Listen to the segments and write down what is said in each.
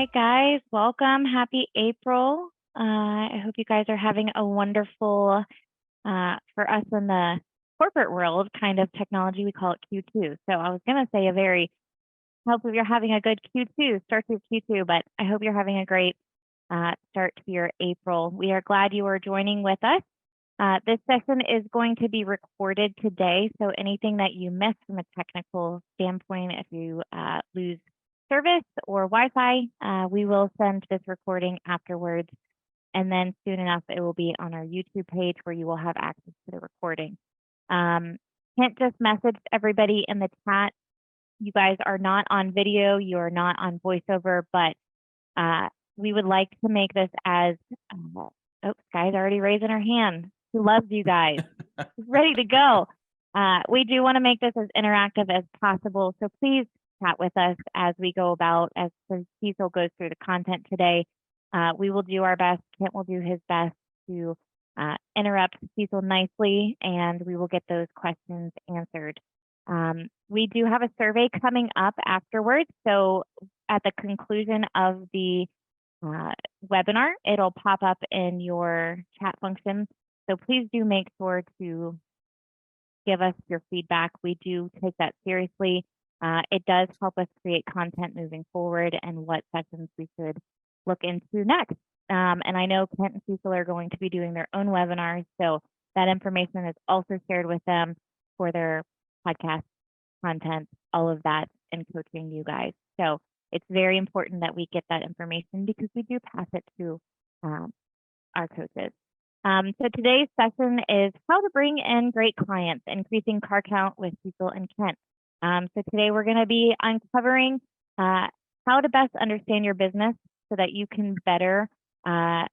Hi, guys. Welcome. Happy April. I hope you guys are having a wonderful, for us in the corporate world, kind of technology, we call it Q2. So I was going to say hope you're having a good Q2, start to Q2, but I hope you're having a great start to your April. We are glad you are joining with us. This session is going to be recorded today, so anything that you missed from a technical standpoint, if you lose service or Wi-Fi, we will send this recording afterwards, and then soon enough it will be on our YouTube page where you will have access to the recording. Kent just messaged everybody in the chat. You guys are not on video, you are not on voiceover, but we would like to make this as, Sky's already raising her hand. She loves you guys. She's ready to go. We do want to make this as interactive as possible, so please chat with us as we go about, as Cecil goes through the content today. We will do our best. Kent will do his best to interrupt Cecil nicely, and we will get those questions answered. We do have a survey coming up afterwards, so at the conclusion of the webinar, it'll pop up in your chat function. So please do make sure to give us your feedback. We do take that seriously. It does help us create content moving forward and what sessions we should look into next. And I know Kent and Cecil are going to be doing their own webinars, so that information is also shared with them for their podcast content, all of that, and coaching you guys. So it's very important that we get that information because we do pass it to our coaches. So today's session is how to bring in great clients, increasing car count with Cecil and Kent. So today we're going to be uncovering how to best understand your business so that you can better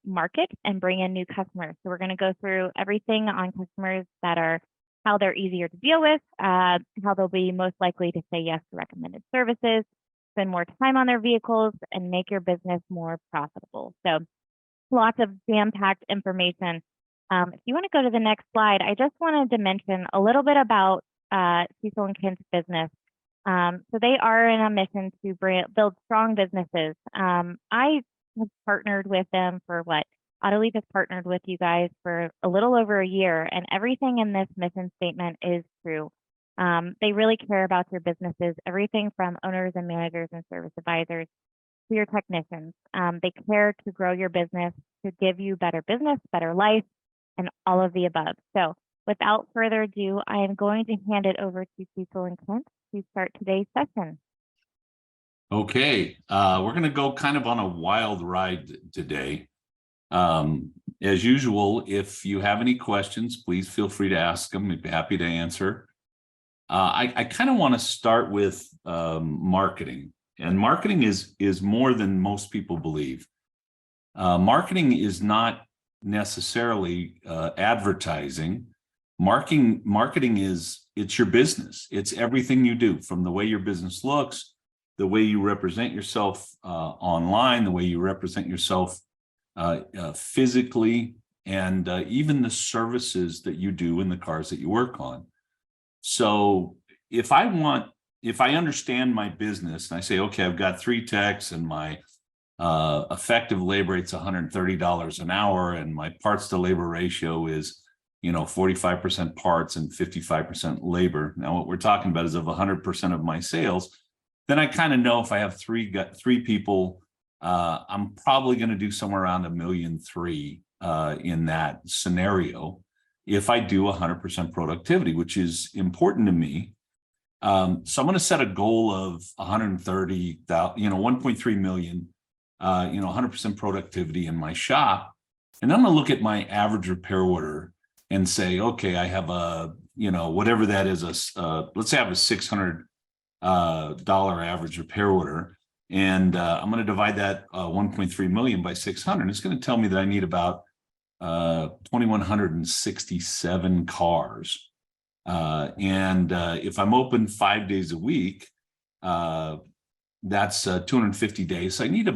market and bring in new customers. So we're going to go through everything on customers that are, how they're easier to deal with, how they'll be most likely to say yes to recommended services, spend more time on their vehicles, and make your business more profitable. So lots of jam-packed information. If you want to go to the next slide, I just wanted to mention a little bit about Cecil and Kent's business. So they are in a mission to build strong businesses. I have partnered with them for AutoLeap has partnered with you guys for a little over a year, and everything in this mission statement is true. They really care about your businesses, everything from owners and managers and service advisors to your technicians. They care to grow your business, to give you better business, better life, and all of the above. So without further ado, I am going to hand it over to Cecil and Kent to start today's session. Okay, we're going to go kind of on a wild ride today. As usual, if you have any questions, please feel free to ask them. I'd be happy to answer. I kind of want to start with marketing. And marketing is more than most people believe. Marketing is not necessarily advertising. Marketing it's your business. It's everything you do, from the way your business looks, the way you represent yourself online, the way you represent yourself physically, and even the services that you do in the cars that you work on. So if I understand my business and I say, okay, I've got 3 techs and my effective labor rate's $130 an hour, and my parts to labor ratio is, 45% parts and 55% labor. Now, what we're talking about is of 100% of my sales, then I kind of know if I have three people, I'm probably going to do somewhere around $1.3 million in that scenario if I do 100% productivity, which is important to me. So I'm going to set a goal of 130,000, 1.3 million, 100% productivity in my shop. And I'm going to look at my average repair order and say, okay, I have a, whatever that is, let's say I have a $600 average repair order. And I'm going to divide that 1.3 million by 600. It's going to tell me that I need about 2,167 cars. And if I'm open 5 days a week, that's 250 days. So I need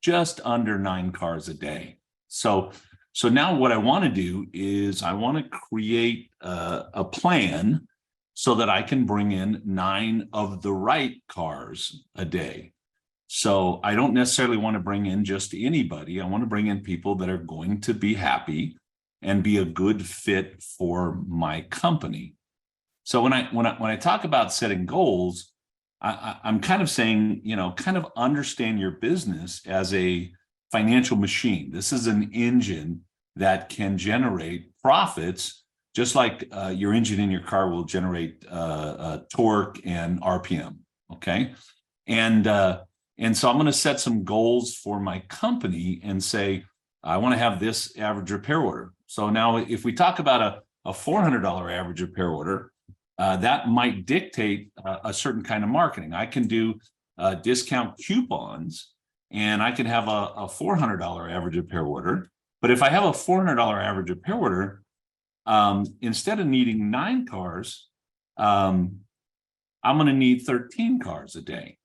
just under 9 cars a day. So now what I want to do is I want to create a plan so that I can bring in 9 of the right cars a day. So I don't necessarily want to bring in just anybody. I want to bring in people that are going to be happy and be a good fit for my company. So when I talk about setting goals, I'm kind of saying, kind of understand your business as a financial machine. This is an engine that can generate profits, just like your engine in your car will generate torque and RPM. Okay, and so I'm going to set some goals for my company and say I want to have this average repair order. So now, if we talk about a $400 average repair order, that might dictate a certain kind of marketing. I can do discount coupons, and I can have a $400 average repair order. But if I have a $400 average repair order, instead of needing 9 cars, I'm going to need 13 cars a day.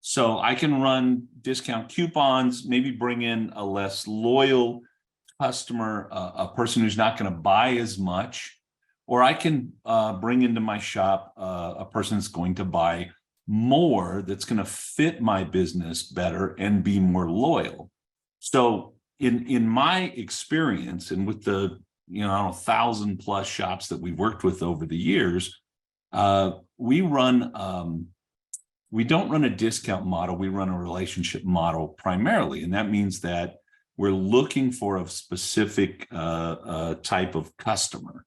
So I can run discount coupons, maybe bring in a less loyal customer, a person who's not going to buy as much. Or I can bring into my shop a person that's going to buy more, that's going to fit my business better and be more loyal. So in my experience, and with the 1,000+ shops that we've worked with over the years, we don't run a discount model. We run a relationship model primarily, and that means that we're looking for a specific type of customer.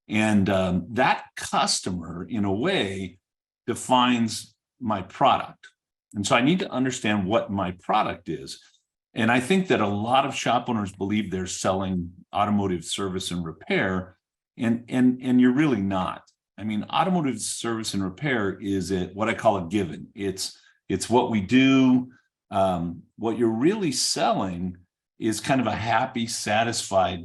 And that customer, in a way, defines my product. And so I need to understand what my product is. And I think that a lot of shop owners believe they're selling automotive service and repair, and you're really not. I mean, automotive service and repair is what I call a given. It's what we do. What you're really selling is kind of a happy, satisfied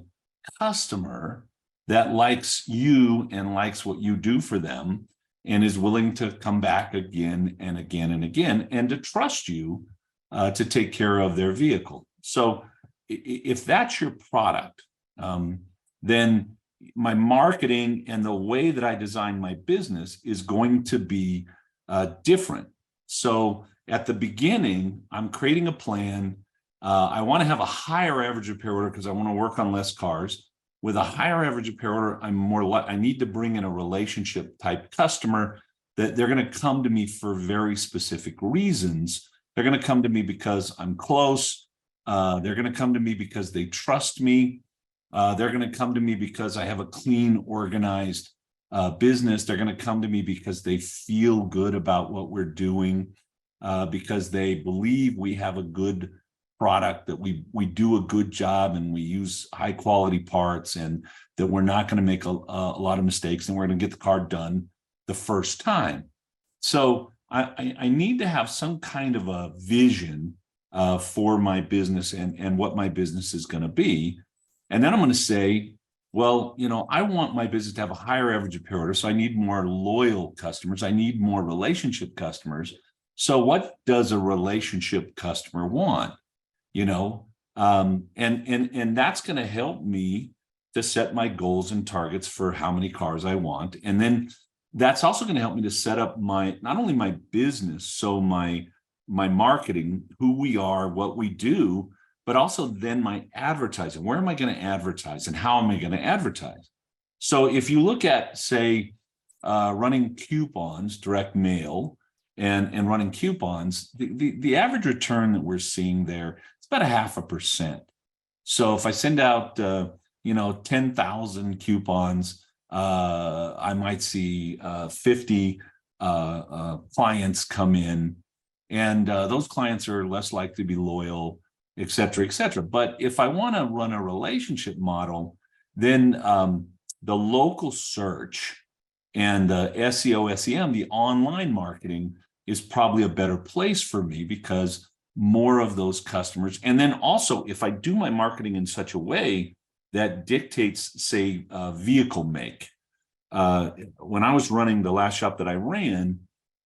customer that likes you and likes what you do for them and is willing to come back again and again and again and to trust you to take care of their vehicle. So if that's your product, then my marketing and the way that I design my business is going to be different. So at the beginning, I'm creating a plan. I want to have a higher average repair order because I want to work on less cars. With a higher average repair order, I need to bring in a relationship type customer that they're going to come to me for very specific reasons. They're going to come to me because I'm close. They're going to come to me because they trust me. They're going to come to me because I have a clean, organized business. They're going to come to me because they feel good about what we're doing, because they believe we have a good product, that we do a good job and we use high quality parts, and that we're not going to make a lot of mistakes, and we're going to get the car done the first time. So I need to have some kind of a vision for my business and what my business is going to be. And then I'm going to say, well, I want my business to have a higher average repair order, so I need more loyal customers. I need more relationship customers. So what does a relationship customer want? And that's going to help me to set my goals and targets for how many cars I want. And then that's also going to help me to set up not only my business, so my marketing, who we are, what we do, but also then my advertising. Where am I going to advertise and how am I going to advertise? So if you look at, say, running coupons, direct mail, and running coupons, the average return that we're seeing there, it's about 0.5%. So if I send out 10,000 coupons, I might see 50 clients come in, and those clients are less likely to be loyal, et cetera, et cetera. But if I want to run a relationship model, then the local search and the SEO, SEM, the online marketing, is probably a better place for me, because more of those customers. And then also, if I do my marketing in such a way that dictates, say, vehicle make. When I was running the last shop that I ran,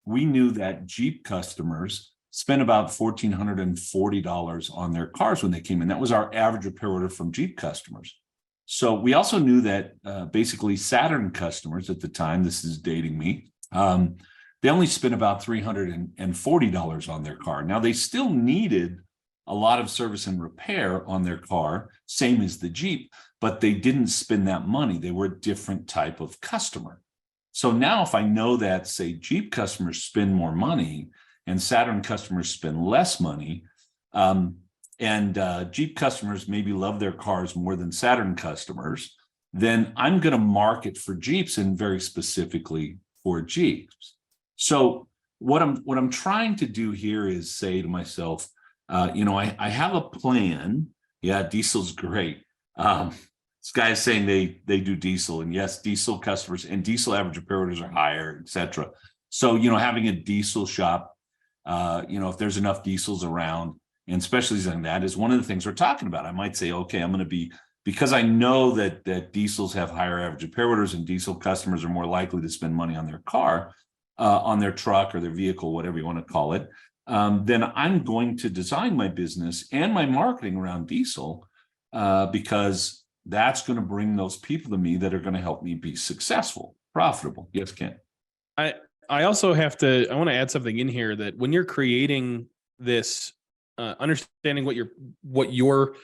we knew that Jeep customers spent about $1,440 on their cars when they came in. That was our average repair order from Jeep customers. So we also knew that basically Saturn customers at the time, this is dating me, they only spent about $340 on their car. Now, they still needed a lot of service and repair on their car, same as the Jeep, but they didn't spend that money. They were a different type of customer. So now if I know that, say, Jeep customers spend more money and Saturn customers spend less money, and Jeep customers maybe love their cars more than Saturn customers, then I'm going to market for Jeeps and very specifically for Jeeps. So what I'm trying to do here is say to myself, I have a plan. Yeah, diesel's great. This guy is saying they do diesel, and yes, diesel customers and diesel average repair orders are higher, etc. So having a diesel shop, if there's enough diesels around, and especially on that, is one of the things we're talking about. I might say, okay, I'm going to be, because I know that diesels have higher average repair orders and diesel customers are more likely to spend money on their car, on their truck or their vehicle, whatever you want to call it. Then I'm going to design my business and my marketing around diesel, because that's going to bring those people to me that are going to help me be successful, profitable. Yes, Ken. I also want to add something in here, that when you're creating this, understanding what your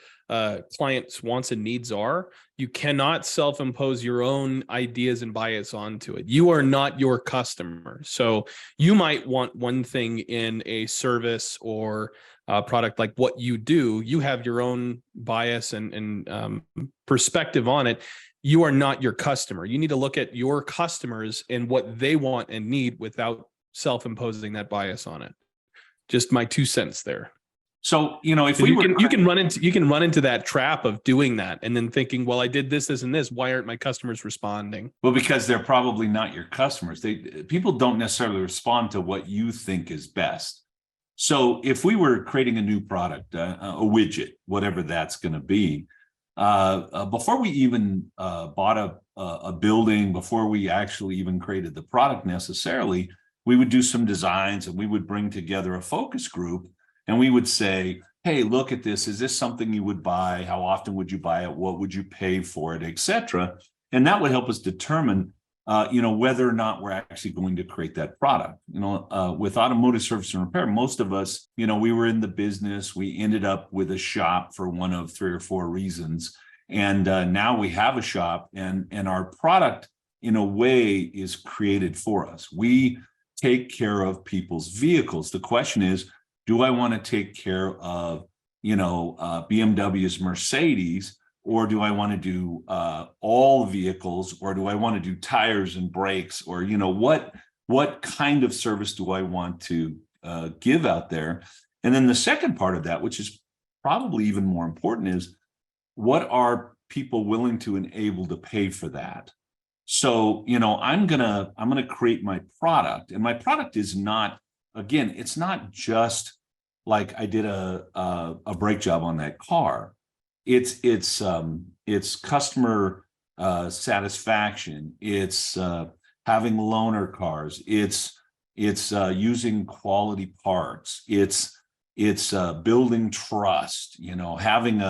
clients' wants and needs are, you cannot self-impose your own ideas and bias onto it. You are not your customer. So you might want one thing in a service or a product like what you do. You have your own bias and perspective on it. You are not your customer. You need to look at your customers and what they want and need without self-imposing that bias on it. Just my 2 cents there. So, if we you can run into that trap of doing that and then thinking, well, I did this, and this. Why aren't my customers responding? Well, because they're probably not your customers. People don't necessarily respond to what you think is best. So if we were creating a new product, a widget, whatever that's going to be, before we even bought a building, before we actually even created the product necessarily, we would do some designs and we would bring together a focus group. And we would say, hey, look at this. Is this something you would buy? How often would you buy it? What would you pay for it, et cetera? And that would help us determine, whether or not we're actually going to create that product. With automotive service and repair, most of us, we were in the business. We ended up with a shop for one of 3 or 4 reasons. And now we have a shop, and our product, in a way, is created for us. We take care of people's vehicles. The question is, do I want to take care of, BMW's Mercedes, or do I want to do all vehicles, or do I want to do tires and brakes, or what kind of service do I want to give out there? And then the second part of that, which is probably even more important, is what are people willing to and able to pay for that? So I'm gonna create my product, and my product is not, again, it's not just like I did a brake job on that car. It's customer satisfaction. It's having loaner cars. It's using quality parts. It's building trust. Having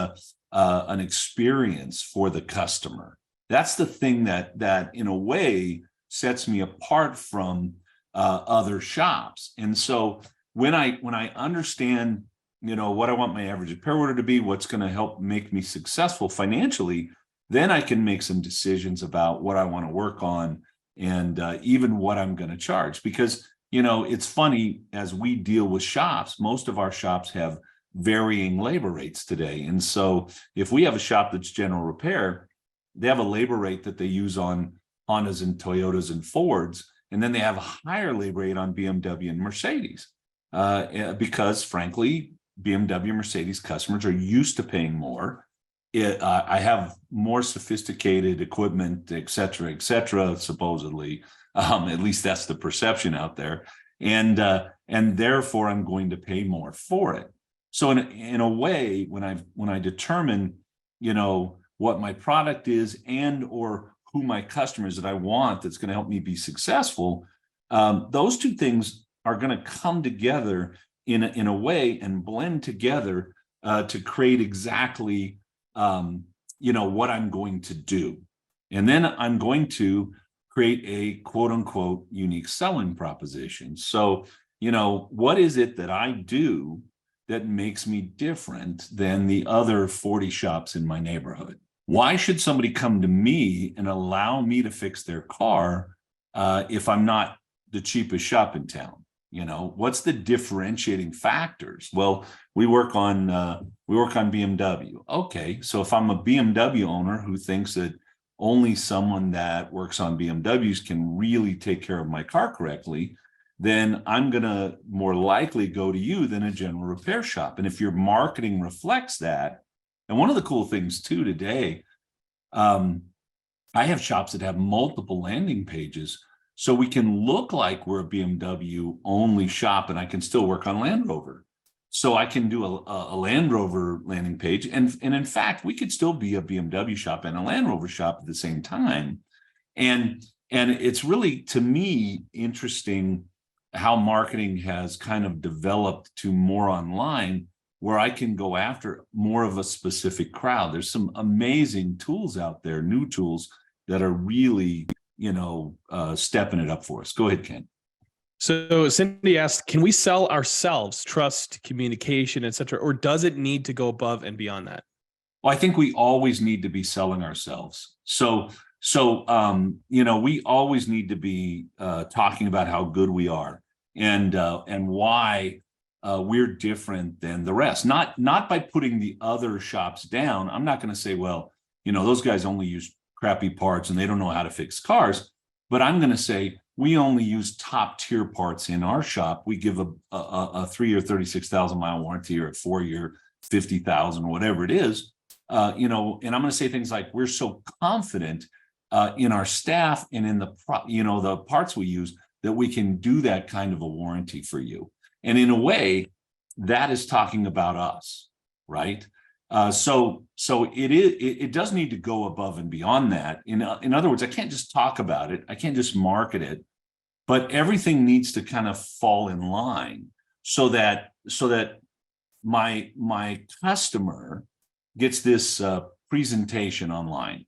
an experience for the customer. That's the thing that in a way sets me apart from other shops. And so when I understand, what I want my average repair order to be, what's going to help make me successful financially, then I can make some decisions about what I want to work on and even what I'm going to charge. Because, it's funny, as we deal with shops, most of our shops have varying labor rates today. And so if we have a shop that's general repair, they have a labor rate that they use on Hondas and Toyotas and Fords, and then they have a higher labor rate on BMW and Mercedes. Because frankly, BMW, Mercedes customers are used to paying more. I have more sophisticated equipment, et cetera, supposedly. At least that's the perception out there. And therefore I'm going to pay more for it. So in a way, when I determine, what my product is and or who my customers that I want that's going to help me be successful, those two things are going to come together in a way and blend together to create exactly what I'm going to do. And then I'm going to create a quote unquote unique selling proposition. So, what is it that I do that makes me different than the other 40 shops in my neighborhood? Why should somebody come to me and allow me to fix their car if I'm not the cheapest shop in town? What's the differentiating factors? Well, we work on BMW. Okay, so if I'm a BMW owner who thinks that only someone that works on BMWs can really take care of my car correctly, then I'm going to more likely go to you than a general repair shop. And if your marketing reflects that, and one of the cool things too today, I have shops that have multiple landing pages, so we can look like we're a BMW only shop, and I can still work on Land Rover. So I can do a Land Rover landing page, and in fact, we could still be a BMW shop and a Land Rover shop at the same time. And it's really, to me, interesting how marketing has kind of developed to more online, where I can go after more of a specific crowd. There's some amazing tools out there, new tools that are really, stepping it up for us. Go ahead, Ken. So Cindy asked, can we sell ourselves, trust, communication, et cetera, or does it need to go above and beyond that? Well, I think we always need to be selling ourselves. So we always need to be talking about how good we are and why we're different than the rest. Not by putting the other shops down. I'm not going to say, well, those guys only use crappy parts and they don't know how to fix cars. But I'm going to say we only use top tier parts in our shop. We give a 3-year 36,000 mile warranty, or a 4-year 50,000, whatever it is. And I'm going to say things like, we're so confident in our staff and in the parts we use that we can do that kind of a warranty for you. And in a way, that is talking about us, right? So it does need to go above and beyond that. In other words, I can't just talk about it. I can't just market it, but everything needs to kind of fall in line so that my customer gets this presentation online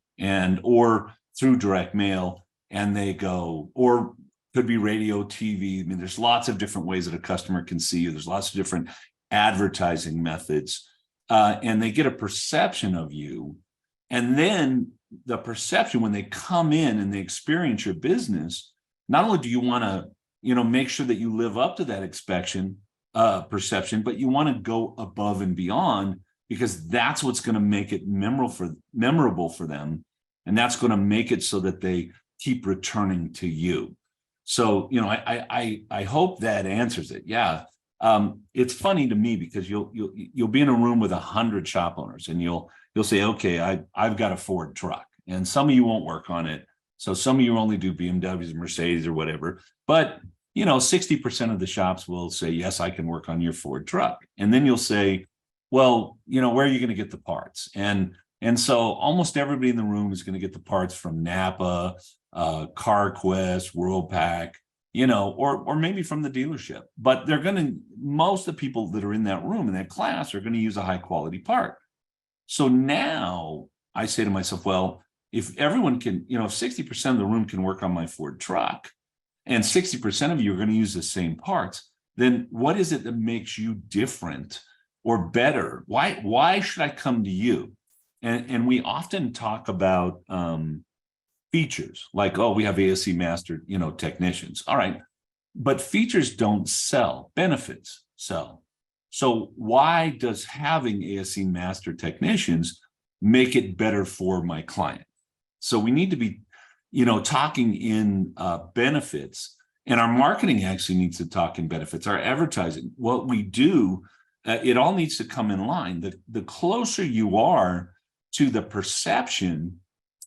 or through direct mail, and they go, or could be radio, TV. I mean, there's lots of different ways that a customer can see you. There's lots of different advertising methods. And they get a perception of you. And then the perception, when they come in and they experience your business, not only do you want to, make sure that you live up to that perception, but you want to go above and beyond, because that's what's going to make it memorable for them. And that's going to make it so that they keep returning to you. So, I hope that answers it. Yeah. It's funny to me because you'll be in a room with 100 shop owners, and you'll say, okay, I've got a Ford truck, and some of you won't work on it. So some of you only do BMWs and Mercedes or whatever, but 60% of the shops will say, yes, I can work on your Ford truck. And then you'll say, well, where are you going to get the parts? And so almost everybody in the room is going to get the parts from Napa, CarQuest, WorldPack, or maybe from the dealership. But most of the people that are in that room, in that class, are going to use a high quality part. So now I say to myself, well, if everyone can, if 60% of the room can work on my Ford truck, and 60% of you are going to use the same parts, then what is it that makes you different or better? Why should I come to you? And we often talk about features, like, oh, we have ASE master, technicians. All right. But features don't sell, benefits sell. So why does having ASE master technicians make it better for my client? So we need to be, talking in benefits, and our marketing actually needs to talk in benefits. Our advertising, what we do, it all needs to come in line. The closer you are to the perception,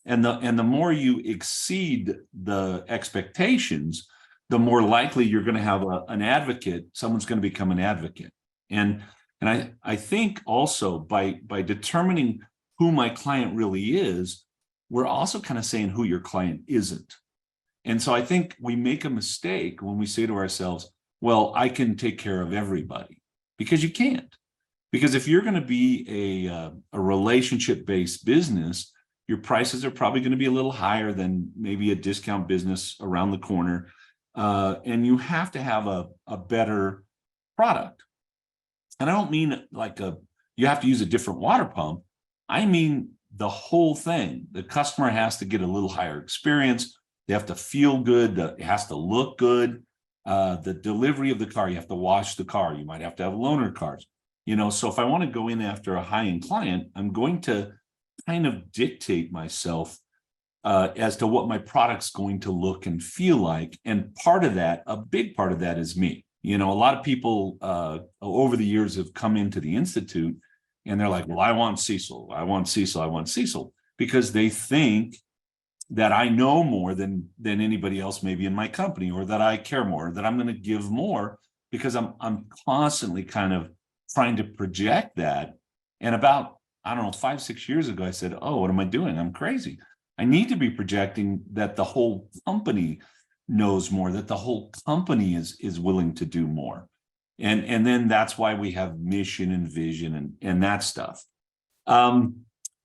and the more you exceed the expectations, the more likely you're going to have an advocate. Someone's going to become an advocate. And I think also by determining who my client really is, we're also kind of saying who your client isn't. And so I think we make a mistake when we say to ourselves, well, I can take care of everybody, because you can't. Because if you're going to be a relationship-based business, Your prices are probably going to be a little higher than maybe a discount business around the corner. And you have to have a better product. And I don't mean like you have to use a different water pump. I mean the whole thing. The customer has to get a little higher experience. They have to feel good. It has to look good. The delivery of the car, you have to wash the car. You might have to have loaner cars. So if I want to go in after a high-end client, I'm going to kind of dictate myself as to what my product's going to look and feel like. And part of that, a big part of that is me. A lot of people over the years have come into the Institute and they're like, well, I want Cecil, I want Cecil, I want Cecil, because they think that I know more than anybody else maybe in my company, or that I care more, that I'm going to give more, because I'm constantly kind of trying to project that. And about, I don't know, 5-6 years ago, I said, oh, what am I doing? I'm crazy. I need to be projecting that the whole company knows more, that the whole company is willing to do more. And then that's why we have mission and vision and that stuff.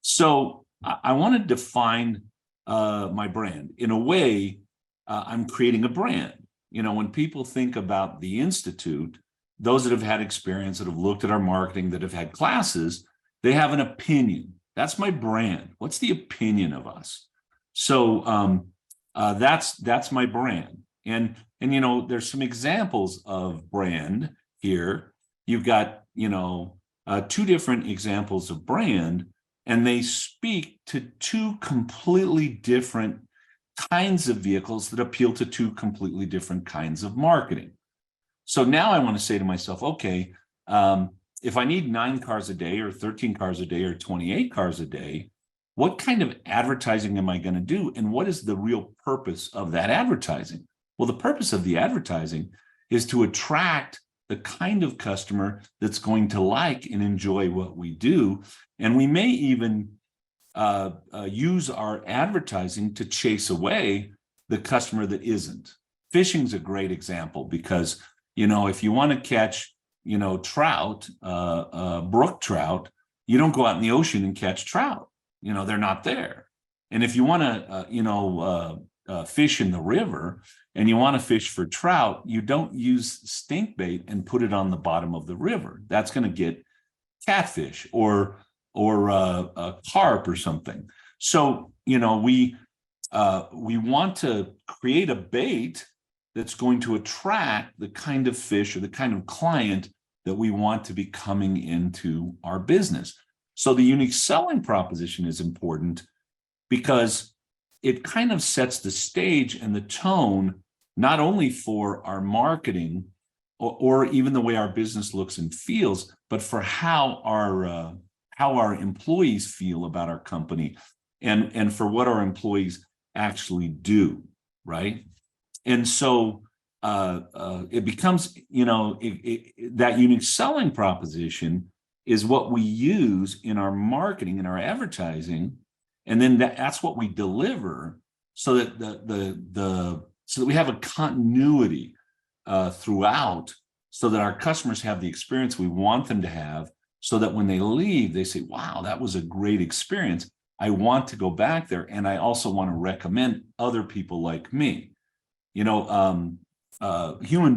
So I want to define my brand. In a way, I'm creating a brand. When people think about the Institute, those that have had experience, that have looked at our marketing, that have had classes, they have an opinion. That's my brand. What's the opinion of us? So that's my brand. And there's some examples of brand here. You've got, 2 different examples of brand, and they speak to 2 completely different kinds of vehicles that appeal to 2 completely different kinds of marketing. So now I want to say to myself, okay, if I need 9 cars a day or 13 cars a day or 28 cars a day, what kind of advertising am I going to do? And what is the real purpose of that advertising? Well, the purpose of the advertising is to attract the kind of customer that's going to like and enjoy what we do. And we may even use our advertising to chase away the customer that isn't. Fishing's a great example, because, if you want to catch, trout, brook trout, you don't go out in the ocean and catch trout. They're not there. And if you want to, fish in the river and you want to fish for trout, you don't use stink bait and put it on the bottom of the river. That's going to get catfish or a carp or something. So, we want to create a bait that's going to attract the kind of fish or the kind of client that we want to be coming into our business. So the unique selling proposition is important, because it kind of sets the stage and the tone, not only for our marketing or even the way our business looks and feels, but for how our employees feel about our company, and for what our employees actually do, right? And so it becomes, that unique selling proposition is what we use in our marketing, in our advertising, and then that's what we deliver, so that so that we have a continuity throughout, so that our customers have the experience we want them to have, so that when they leave, they say, wow, that was a great experience. I want to go back there, and I also want to recommend other people like me. Human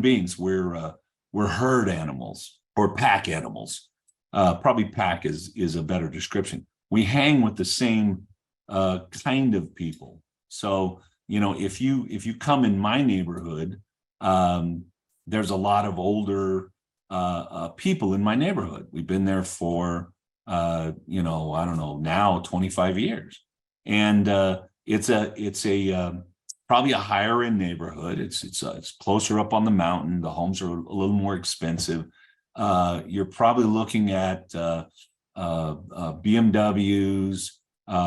beings, we're herd animals or pack animals. Probably pack is a better description. We hang with the same kind of people. So, if you come in my neighborhood, there's a lot of older people in my neighborhood. We've been there for, I don't know, now 25 years. And it's probably a higher end neighborhood. It's closer up on the mountain. The homes are a little more expensive. You're probably looking at BMWs.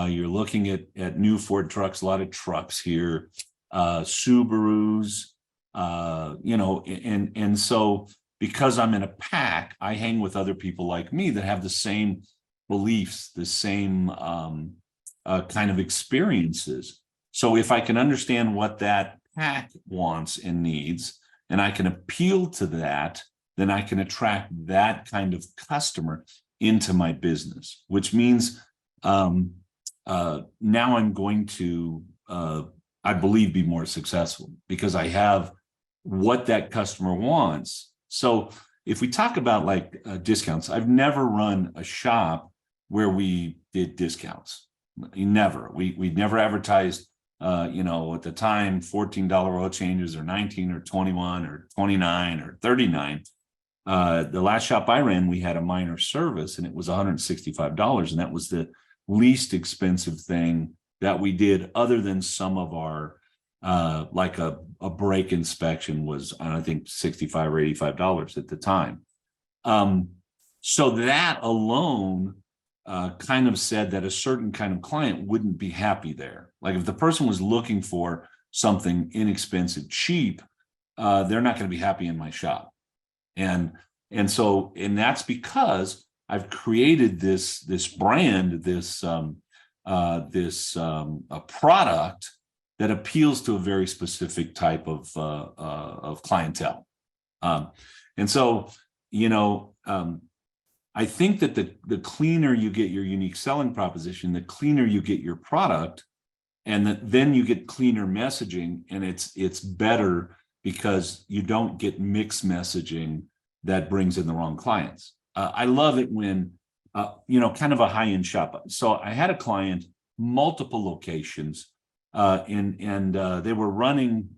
You're looking at new Ford trucks, a lot of trucks here, Subarus, and so because I'm in a pack, I hang with other people like me that have the same beliefs, the same kind of experiences. So if I can understand what that pack wants and needs, and I can appeal to that, then I can attract that kind of customer into my business, which means now I'm going to, I believe, be more successful because I have what that customer wants. So if we talk about like discounts, I've never run a shop where we did discounts. Never. We never advertised, you know, at the time, $14 oil changes or 19 or 21 or 29 or 39. The last shop I ran, we had a minor service and it was $165. And that was the least expensive thing that we did, other than some of our, like a brake inspection was, I think, $65 or $85 at the time. So that alone kind of said that a certain kind of client wouldn't be happy there. Like if the person was looking for something inexpensive, cheap, they're not going to be happy in my shop. And that's because I've created this brand, a product that appeals to a very specific type of clientele. And so, you know, I think that the cleaner you get your unique selling proposition, the cleaner you get your product, and then you get cleaner messaging, and it's better because you don't get mixed messaging that brings in the wrong clients. I love it when, you know, kind of a high-end shop. So I had a client, multiple locations, and they were running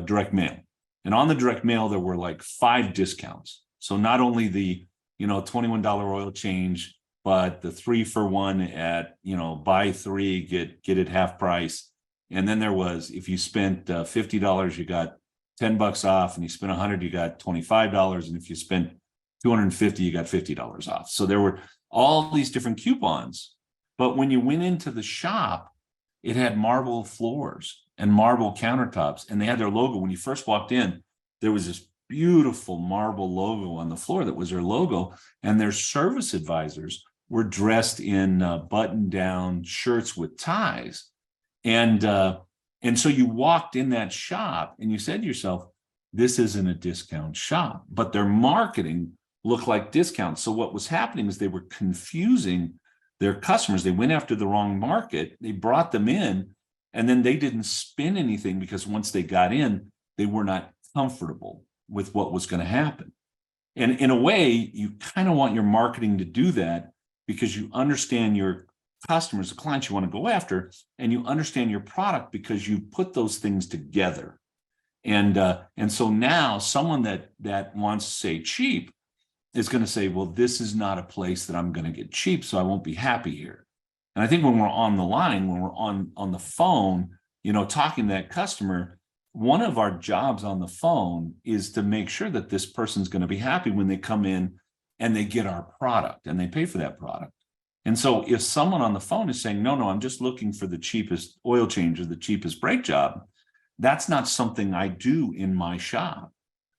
direct mail. And on the direct mail, there were like 5 discounts. So not only the, you know, $21 oil change, but the 3-for-1 at, you know, buy 3, get it half price. And then there was, if you spent $50, you got $10 off, and you spent $100, you got $25. And if you spent $250, you got $50 off. So there were all these different coupons. But when you went into the shop, it had marble floors and marble countertops, and they had their logo. When you first walked in, there was this beautiful marble logo on the floor that was their logo, and their service advisors were dressed in button-down shirts with ties. And so you walked in that shop and you said to yourself, this isn't a discount shop, but their marketing looked like discounts. So what was happening is they were confusing their customers. They went after the wrong market. They brought them in, and then they didn't spin anything because once they got in, they were not comfortable with what was going to happen. And in a way, you kind of want your marketing to do that because you understand your customers, the clients you want to go after, and you understand your product because you put those things together. And so now someone that wants to say cheap is going to say, well, this is not a place that I'm going to get cheap, so I won't be happy here. And I think when we're on the line, when we're on the phone, you know, talking to that customer, one of our jobs on the phone is to make sure that this person's going to be happy when they come in and they get our product and they pay for that product. And so if someone on the phone is saying, no, I'm just looking for the cheapest oil change or the cheapest brake job, that's not something I do in my shop.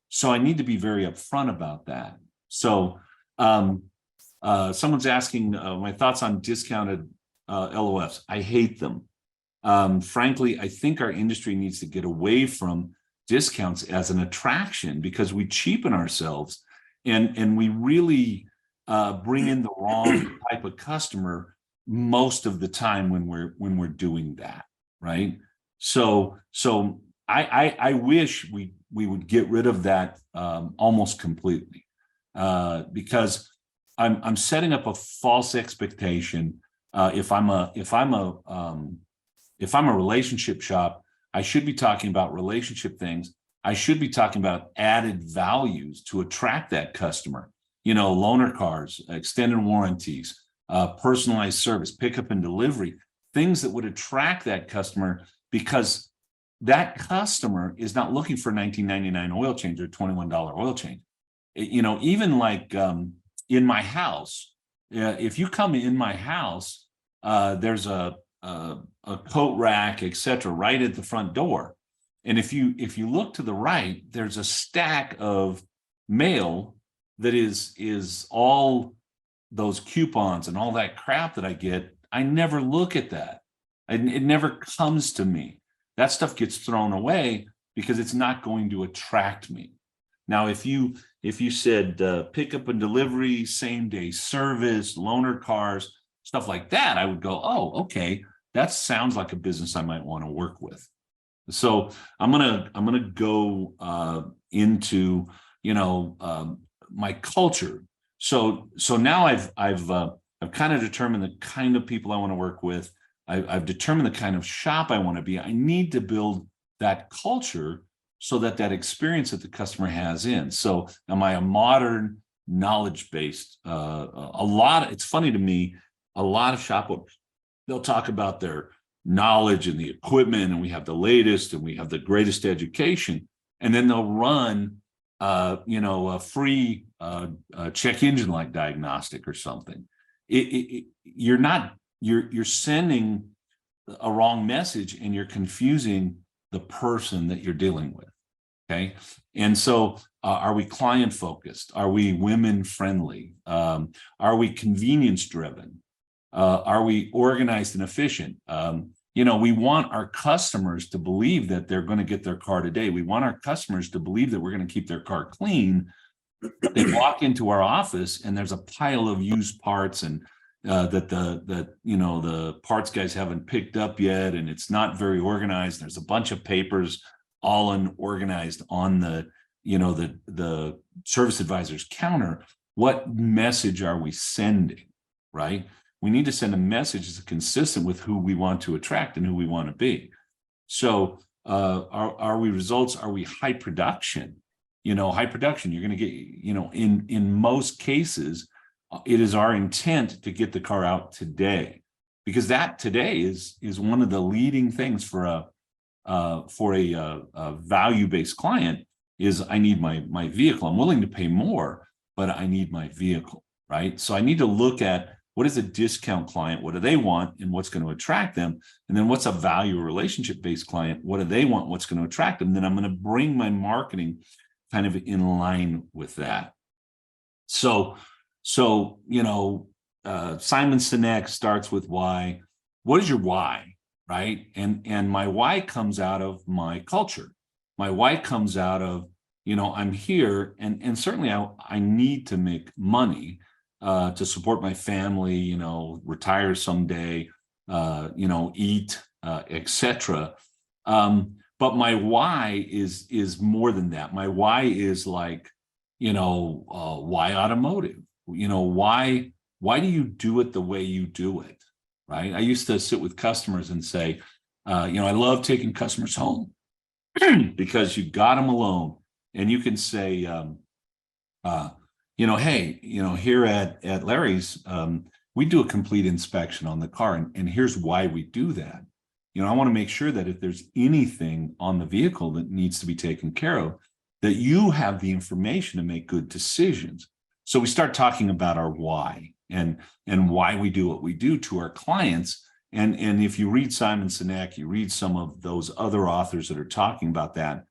So I need to be very upfront about that. So someone's asking my thoughts on discounted LOFs. I hate them. Frankly, I think our industry needs to get away from discounts as an attraction because we cheapen ourselves and we really bring in the wrong type of customer most of the time when we're doing that, right? So I wish we would get rid of that almost completely because I'm setting up a false expectation. If I'm a relationship shop, I should be talking about relationship things. I should be talking about added values to attract that customer. You know, loaner cars, extended warranties, personalized service, pickup and delivery, things that would attract that customer because that customer is not looking for $19.99 oil change or $21 oil change. You know, even like in my house, if you come in my house, there's a coat rack, etc., right at the front door. And if you look to the right, there's a stack of mail that is all those coupons and all that crap that I get. I never look at that. It never comes to me. That stuff gets thrown away because it's not going to attract me. Now, if you said pickup and delivery, same day service, loaner cars, stuff like that, I would go, oh, okay, that sounds like a business I might want to work with. So I'm gonna go into my culture. So now I've kind of determined the kind of people I want to work with. I've determined the kind of shop I want to be. I need to build that culture so that experience that the customer has in. So am I a modern, knowledge-based? It's funny to me, a lot of shop owners, they'll talk about their knowledge and the equipment, and we have the latest and we have the greatest education. And then they'll run, a free check engine light diagnostic or something. You're sending a wrong message, and you're confusing the person that you're dealing with. Okay. And so are we client focused? Are we women friendly? Are we convenience driven? Are we organized and efficient? We want our customers to believe that they're going to get their car today. We want our customers to believe that we're going to keep their car clean. They walk into our office and there's a pile of used parts, and that the parts guys haven't picked up yet, and it's not very organized. There's a bunch of papers all unorganized on the service advisor's counter. What message are we sending, right? We need to send a message that's consistent with who we want to attract and who we want to be. So are we results? Are we high production? High production, you're going to get, in most cases, it is our intent to get the car out today, because that today is one of the leading things for a value-based client is I need my vehicle. I'm willing to pay more, but I need my vehicle, right? So I need to look at what is a discount client, what do they want, and what's going to attract them? And then what's a value relationship-based client, what do they want, what's going to attract them? Then I'm going to bring my marketing kind of in line with that. So Simon Sinek starts with why. What is your why, right? And my why comes out of my culture. My why comes out of, I'm here, and certainly I need to make money to support my family, retire someday, eat, etc. But my why is more than that. My why is like, why automotive? Why do you do it the way you do it, right? I used to sit with customers and say, I love taking customers home because you got them alone, and you can say, hey, here at Larry's, we do a complete inspection on the car, and here's why we do that. I want to make sure that if there's anything on the vehicle that needs to be taken care of, that you have the information to make good decisions. So we start talking about our why and why we do what we do to our clients. And if you read Simon Sinek, you read some of those other authors that are talking about that,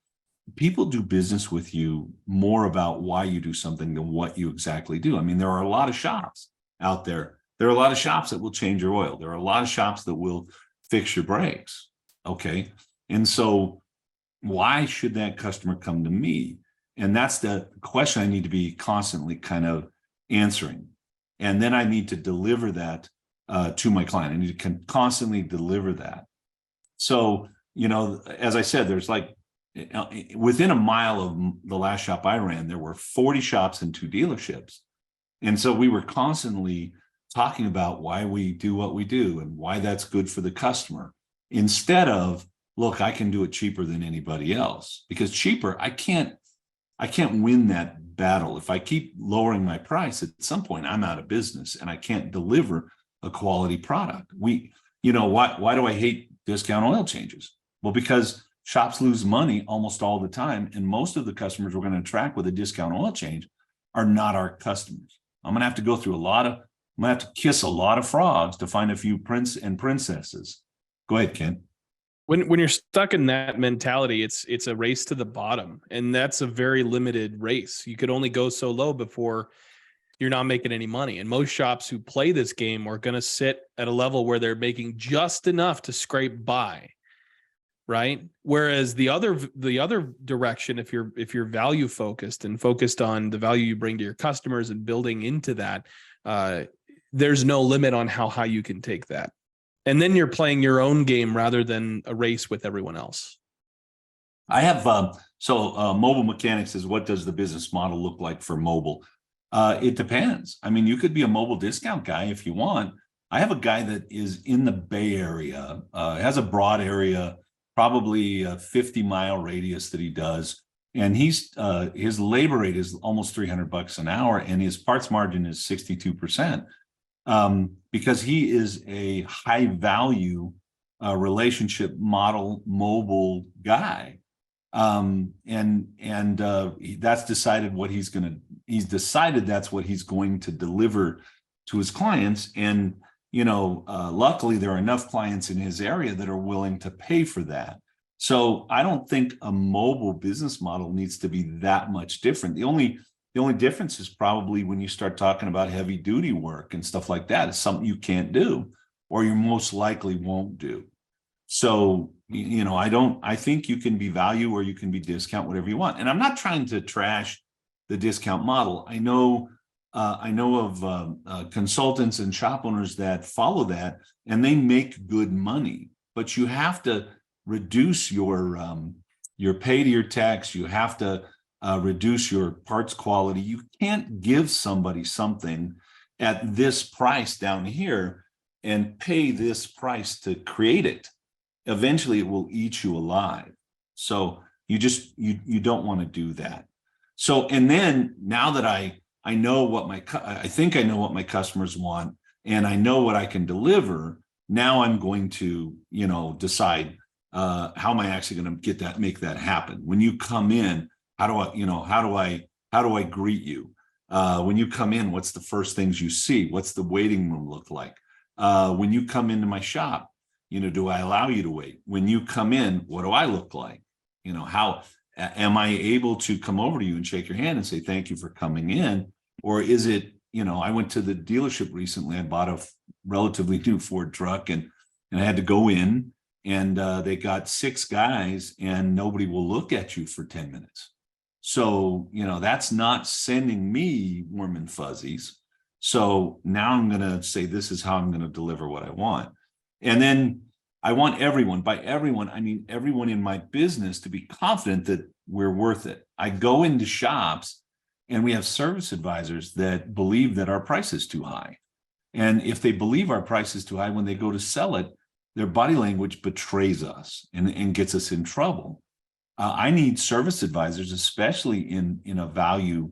people do business with you more about why you do something than what you exactly do. I mean, there are a lot of shops out there. There are a lot of shops that will change your oil. There are a lot of shops that will fix your brakes. Okay. And so why should that customer come to me? And that's the question I need to be constantly kind of answering. And then I need to deliver that to my client. I need to constantly deliver that. So, as I said, there's like, within a mile of the last shop I ran, there were 40 shops and 2 dealerships. And so we were constantly talking about why we do what we do and why that's good for the customer, instead of, look, I can do it cheaper than anybody else. Because cheaper, I can't win that battle. If I keep lowering my price, at some point I'm out of business and I can't deliver a quality product. Why do I hate discount oil changes? Well, because shops lose money almost all the time, and most of the customers we're going to attract with a discount oil change are not our customers. I'm going to have to go through I'm going to have to kiss a lot of frogs to find a few prince and princesses. Go ahead, Ken. When you're stuck in that mentality, it's a race to the bottom, and that's a very limited race. You could only go so low before you're not making any money. And most shops who play this game are going to sit at a level where they're making just enough to scrape by. Right. Whereas the other direction, if you're value focused and focused on the value you bring to your customers and building into that, there's no limit on how high you can take that. And then you're playing your own game rather than a race with everyone else. I have, mobile mechanics is, what does the business model look like for mobile? It depends. I mean, you could be a mobile discount guy if you want. I have a guy that is in the Bay Area, has a broad area, probably a 50-mile radius that he does. And his labor rate is almost $300 an hour, and his parts margin is 62%, because he is a high value relationship model mobile guy. That's decided what he's decided that's what he's going to deliver to his clients. And, luckily there are enough clients in his area that are willing to pay for that. So I don't think a mobile business model needs to be that much different. The only difference is probably when you start talking about heavy duty work and stuff like that. It's something you can't do, or you most likely won't do. So, I think you can be value or you can be discount, whatever you want. And I'm not trying to trash the discount model. I know of consultants and shop owners that follow that, and they make good money, but you have to reduce your pay to your techs. You have to reduce your parts quality. You can't give somebody something at this price down here and pay this price to create it. Eventually it will eat you alive. So you don't want to do that. So, and then now that I know what I think I know what my customers want, and I know what I can deliver, now I'm going to, decide how am I actually going to make that happen? When you come in, how do I greet you? When you come in, what's the first things you see? What's the waiting room look like? When you come into my shop, do I allow you to wait? When you come in, what do I look like? How am I able to come over to you and shake your hand and say, thank you for coming in? Or is it, I went to the dealership recently, I bought a relatively new Ford truck, and I had to go in, and they got 6 guys and nobody will look at you for 10 minutes. So, that's not sending me warm and fuzzies. So now I'm going to say, this is how I'm going to deliver what I want. And then I want everyone, by everyone, I mean everyone in my business, to be confident that we're worth it. I go into shops and we have service advisors that believe that our price is too high. And if they believe our price is too high, when they go to sell it, their body language betrays us and gets us in trouble. I need service advisors, especially in a value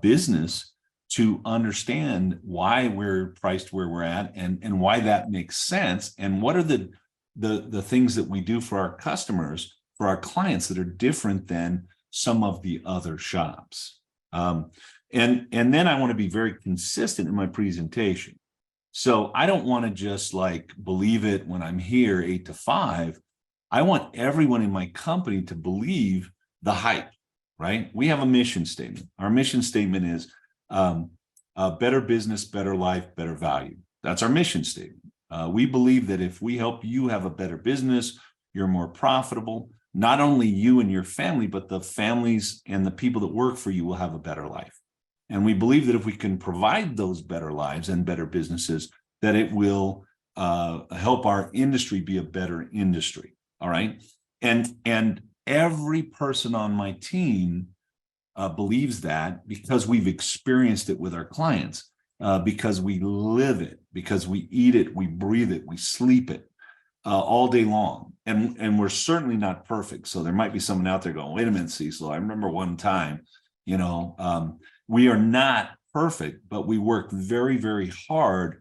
business, to understand why we're priced where we're at, and why that makes sense, and what are the things that we do for our customers, for our clients, that are different than some of the other shops. And then I want to be very consistent in my presentation. So I don't want to just believe it when I'm here 8 to 5. I want everyone in my company to believe the hype, right? We have a mission statement. Our mission statement is better business, better life, better value. That's our mission statement. We believe that if we help you have a better business, you're more profitable. Not only you and your family, but the families and the people that work for you will have a better life. And we believe that if we can provide those better lives and better businesses, that it will help our industry be a better industry. All right. And every person on my team believes that, because we've experienced it with our clients, because we live it, because we eat it, we breathe it, we sleep it all day long. And we're certainly not perfect. So there might be someone out there going, wait a minute, Cecil, I remember one time, we are not perfect, but we work very, very hard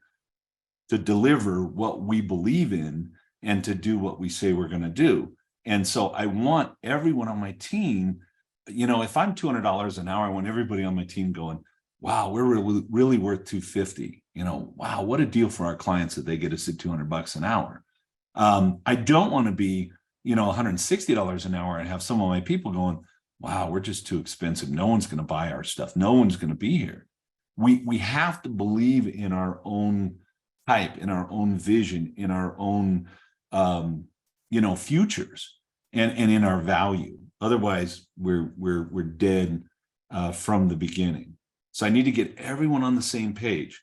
to deliver what we believe in and to do what we say we're going to do. And so I want everyone on my team, if I'm $200 an hour, I want everybody on my team going, wow, we're really worth $250. Wow, what a deal for our clients that they get us at $200 an hour. I don't want to be, $160 an hour and have some of my people going, wow, we're just too expensive. No one's going to buy our stuff. No one's going to be here. We have to believe in our own hype, in our own vision, in our own, futures, and in our value. Otherwise, we're dead from the beginning. So I need to get everyone on the same page.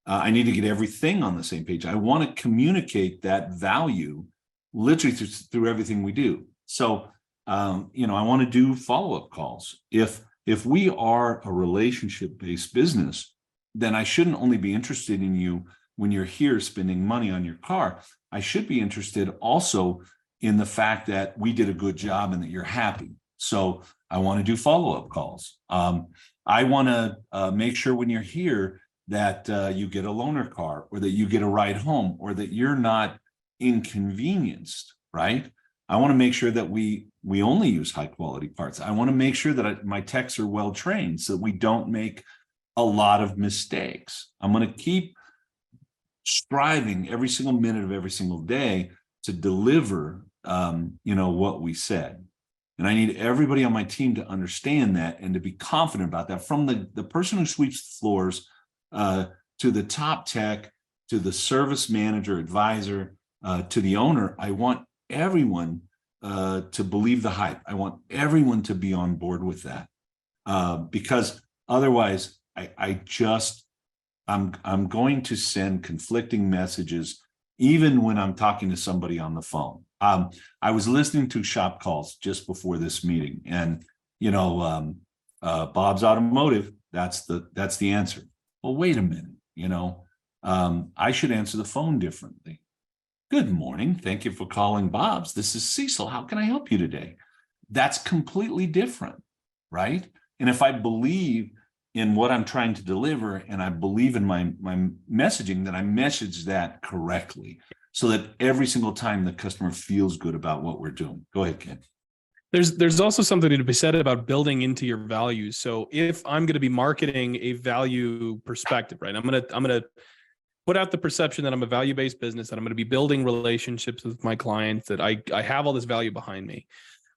I need to get everything on the same page. I want to communicate that value literally through everything we do. So, you know, I want to do follow-up calls. If we are a relationship-based business, then I shouldn't only be interested in you when you're here spending money on your car. I should be interested also in the fact that we did a good job and that you're happy. So I want to do follow-up calls. I want to make sure when you're here that you get a loaner car, or that you get a ride home, or that you're not inconvenienced, right? I want to make sure that we only use high quality parts. I want to make sure that my techs are well trained so we don't make a lot of mistakes. I'm going to keep striving every single minute of every single day to deliver, you know, what we said. And I need everybody on my team to understand that and to be confident about that, from the person who sweeps the floors to the top tech, to the service manager, advisor, to the owner. I want everyone to believe the hype. I want everyone to be on board with that, because otherwise I'm going to send conflicting messages even when I'm talking to somebody on the phone. I was listening to shop calls just before this meeting, and you know, Bob's Automotive, that's the answer. Well, wait a minute, you know, I should answer the phone differently. Good morning. Thank you for calling Bob's. This is Cecil. How can I help you today? That's completely different, right? And if I believe in what I'm trying to deliver, and I believe in my messaging, then I message that correctly, so that every single time the customer feels good about what we're doing. Go ahead, Ken. There's also something to be said about building into your values. So if I'm going to be marketing a value perspective, right, I'm going to put out the perception that I'm a value-based business, that I'm going to be building relationships with my clients, that I have all this value behind me.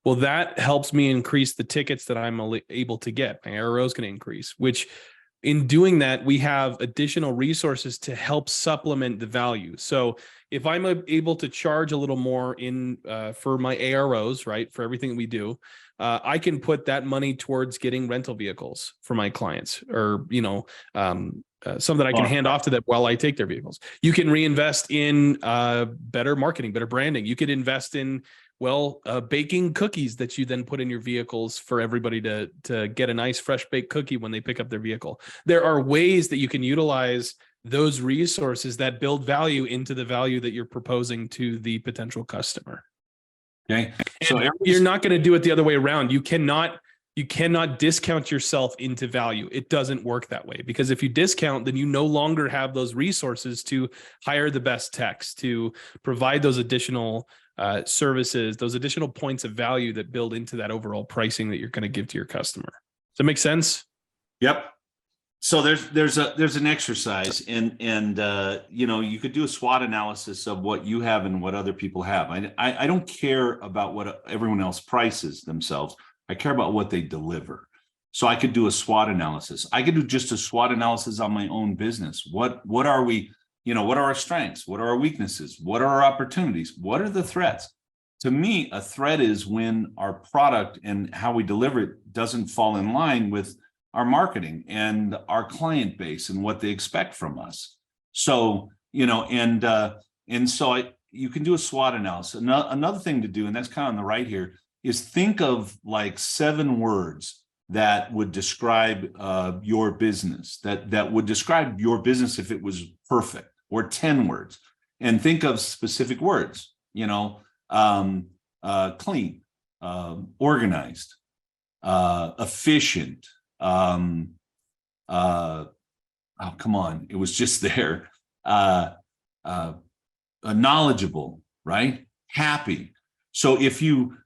Well, that helps me increase the tickets that I'm able to get. My ARO is going to increase, which in doing that, we have additional resources to help supplement the value. So if I'm able to charge a little more in for my AROs, right, for everything that we do, I can put that money towards getting rental vehicles for my clients, or, you know, some that I can hand off to them while I take their vehicles. You can reinvest in better marketing, better branding. You could invest in, well, baking cookies that you then put in your vehicles for everybody to get a nice fresh baked cookie when they pick up their vehicle. There are ways that you can utilize those resources that build value into the value that you're proposing to the potential customer. Okay. So you're not going to do it the other way around. You cannot discount yourself into value. It doesn't work that way, because if you discount, then you no longer have those resources to hire the best techs, to provide those additional services, those additional points of value that build into that overall pricing that you're going to give to your customer. Does that make sense? Yep. So there's an exercise, and you know, you could do a SWOT analysis of what you have and what other people have. I don't care about what everyone else prices themselves. I care about what they deliver. So I could do a SWOT analysis. I could do just a SWOT analysis on my own business. What are we, you know, what are our strengths? What are our weaknesses? What are our opportunities? What are the threats? To me, a threat is when our product and how we deliver it doesn't fall in line with our marketing and our client base and what they expect from us. So, you know, and so you can do a SWOT analysis. Another thing to do, and that's kind of on the right here, is think of like 7 words that would describe your business, that would describe your business if it was perfect, or 10 words, and think of specific words, you know, clean, organized, efficient, oh, come on, it was just there, knowledgeable, right? Happy. So if you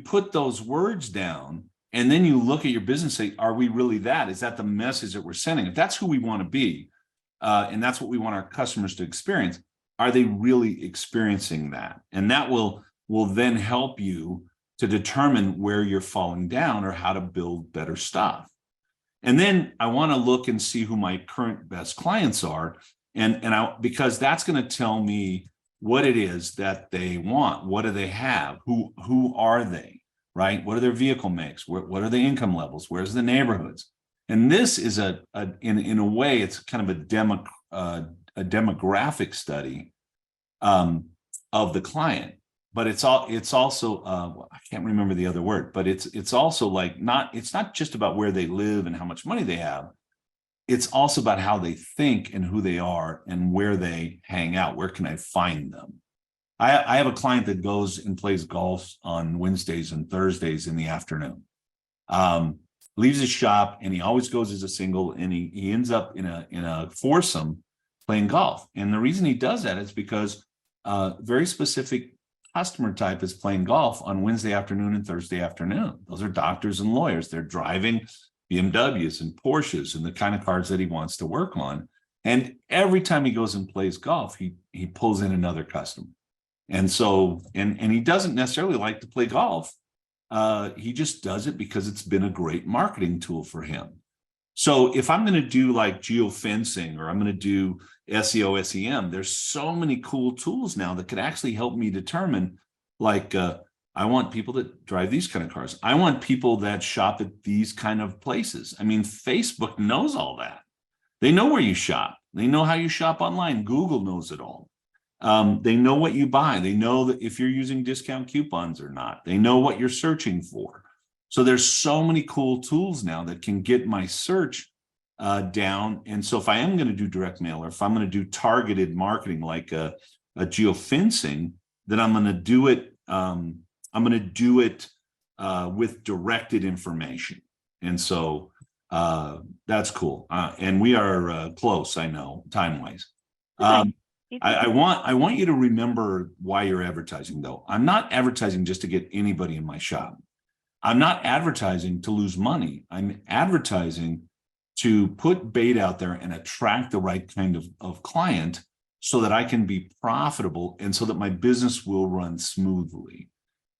put those words down and then you look at your business and say, are we really that? Is that the message that we're sending? If that's who we want to be, and that's what we want our customers to experience, are they really experiencing that? And that will then help you to determine where you're falling down or how to build better stuff. And then I want to look and see who my current best clients are, because that's going to tell me what it is that they want. What do they have? Who are they? Right? What are their vehicle makes? What are the income levels? Where's the neighborhoods? And this is in a way, it's kind of a demographic study of the client, but it's also I can't remember the other word, but it's also like it's not just about where they live and how much money they have. It's also about how they think and who they are and where they hang out. Where can I find them? I have a client that goes and plays golf on Wednesdays and Thursdays in the afternoon. Leaves his shop, and he always goes as a single, and he ends up in a foursome playing golf. And the reason he does that is because very specific customer type is playing golf on Wednesday afternoon and Thursday afternoon. Those are doctors and lawyers. They're driving BMWs and Porsches and the kind of cars that he wants to work on. And every time he goes and plays golf, he pulls in another customer. And so, and he doesn't necessarily like to play golf. He just does it because it's been a great marketing tool for him. So if I'm going to do like geofencing, or I'm going to do SEO, SEM, there's so many cool tools now that could actually help me determine, like, I want people that drive these kind of cars. I want people that shop at these kind of places. I mean, Facebook knows all that. They know where you shop. They know how you shop online. Google knows it all. They know what you buy. They know that if you're using discount coupons or not. They know what you're searching for. So there's so many cool tools now that can get my search down. And so if I am going to do direct mail, or if I'm going to do targeted marketing like a geofencing, then I'm going to do it. I'm going to do it with directed information. And so that's cool. And we are close, I know, time-wise. I want you to remember why you're advertising, though. I'm not advertising just to get anybody in my shop. I'm not advertising to lose money. I'm advertising to put bait out there and attract the right kind of client so that I can be profitable and so that my business will run smoothly.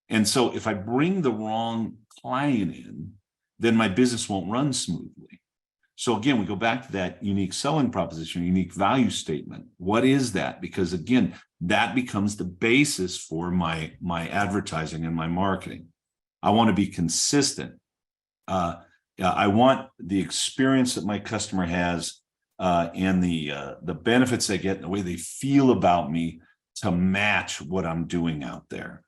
And so if I bring the wrong client in, then my business won't run smoothly. So again, we go back to that unique selling proposition, unique value statement. What is that? Because again, that becomes the basis for my advertising and my marketing. I want to be consistent. I want the experience that my customer has and the benefits they get and the way they feel about me to match what I'm doing out there.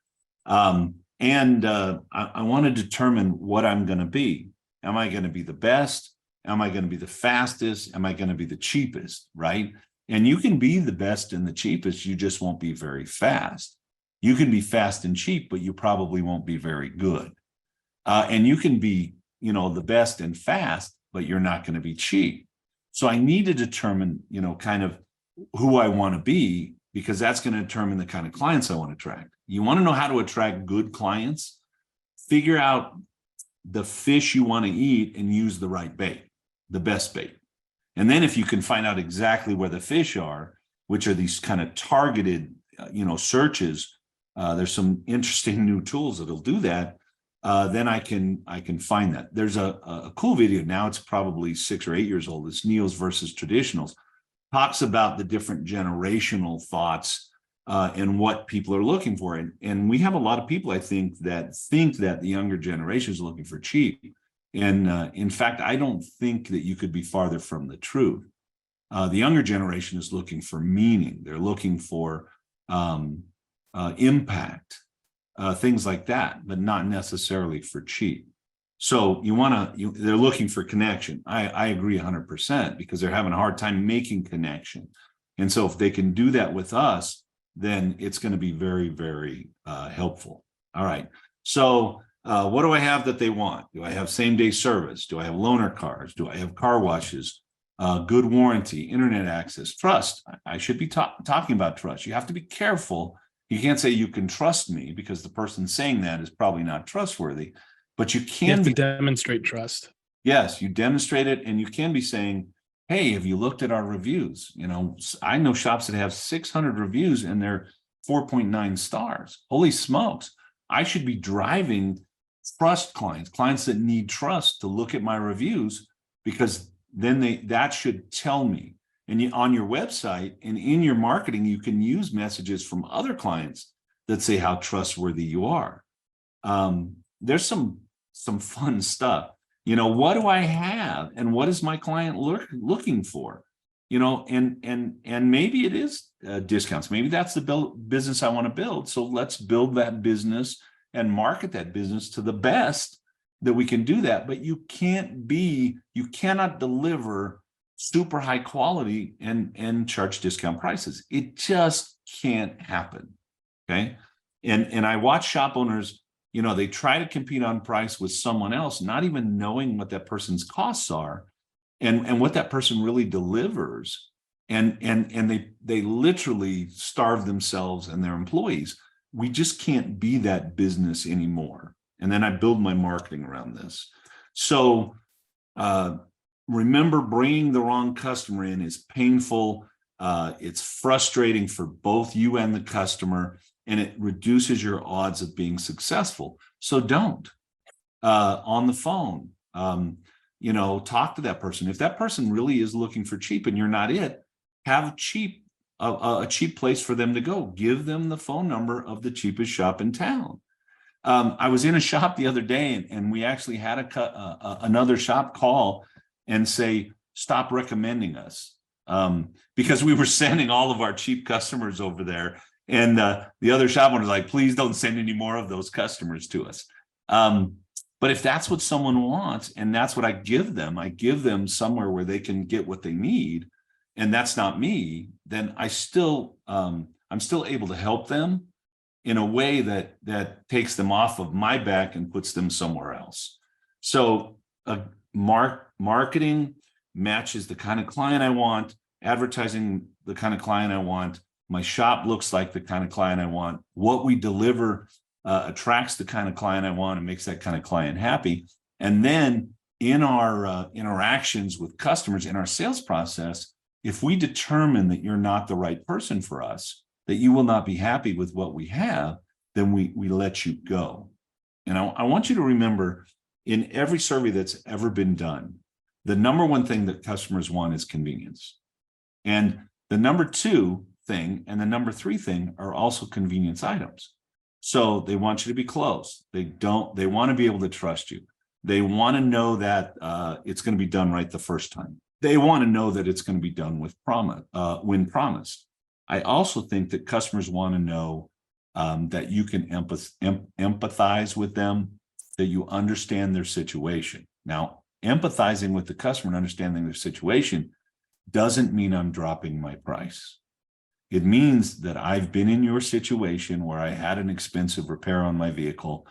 I want to determine what I'm going to be. Am I going to be the best? Am I going to be the fastest? Am I going to be the cheapest? Right? And you can be the best and the cheapest. You just won't be very fast. You can be fast and cheap, but you probably won't be very good. And you can be, the best and fast, but you're not going to be cheap. So I need to determine, kind of who I want to be, because that's going to determine the kind of clients I want to attract. You want to know how to attract good clients? Figure out the fish you want to eat and use the right bait, the best bait. And then if you can find out exactly where the fish are, which are these kind of targeted, searches, there's some interesting new tools that'll do that. Then I can find that. There's a cool video now. It's probably 6 or 8 years old. It's Neos versus Traditionals. Talks about the different generational thoughts and what people are looking for. And we have a lot of people, I think that the younger generation is looking for cheap. And in fact, I don't think that you could be farther from the truth. The younger generation is looking for meaning. They're looking for impact, things like that, but not necessarily for cheap. So they're looking for connection. I agree 100% because they're having a hard time making connection. And so if they can do that with us, then it's going to be very, very helpful. All right. So what do I have that they want? Do I have same-day service? Do I have loaner cars? Do I have car washes? Good warranty, internet access, trust. I should be talking about trust. You have to be careful. You can't say you can trust me because the person saying that is probably not trustworthy, but you can demonstrate trust. Yes, you demonstrate it, and you can be saying, hey, have you looked at our reviews? I know shops that have 600 reviews and they're 4.9 stars. Holy smokes. I should be driving trust clients that need trust to look at my reviews, because then that should tell me. And on your website and in your marketing, you can use messages from other clients that say how trustworthy you are. There's some fun stuff. What do I have, and what is my client looking for? And maybe it is discounts. Maybe that's the business I want to build. So let's build that business and market that business to the best that we can do that. But you cannot deliver super high quality and charge discount prices. It just can't happen. Okay. And I watch shop owners, they try to compete on price with someone else, not even knowing what that person's costs are and what that person really delivers. And they literally starve themselves and their employees. We just can't be that business anymore. And then I build my marketing around this. So remember, bringing the wrong customer in is painful. It's frustrating for both you and the customer, and it reduces your odds of being successful. So don't. On the phone, talk to that person. If that person really is looking for cheap and you're not it, have a cheap place for them to go. Give them the phone number of the cheapest shop in town. I was in a shop the other day, and we actually had another shop call and say, stop recommending us, because we were sending all of our cheap customers over there. And the other shop owner was like, please don't send any more of those customers to us. But if that's what someone wants, and that's what I give them somewhere where they can get what they need, and that's not me, then I'm still able to help them in a way that takes them off of my back and puts them somewhere else. So marketing matches the kind of client I want, advertising the kind of client I want, my shop looks like the kind of client I want, what we deliver attracts the kind of client I want and makes that kind of client happy. And then in our interactions with customers, in our sales process, if we determine that you're not the right person for us, that you will not be happy with what we have, then we let you go. And I want you to remember, in every survey that's ever been done, the number one thing that customers want is convenience. And the number two thing and the number three thing are also convenience items. So they want you to be close. They want to be able to trust you. They want to know that it's going to be done right the first time. They want to know that it's going to be done with when promised. I also think that customers want to know that you can empathize with them, that you understand their situation. Now, empathizing with the customer and understanding their situation doesn't mean I'm dropping my price. It means that I've been in your situation where I had an expensive repair on my vehicle.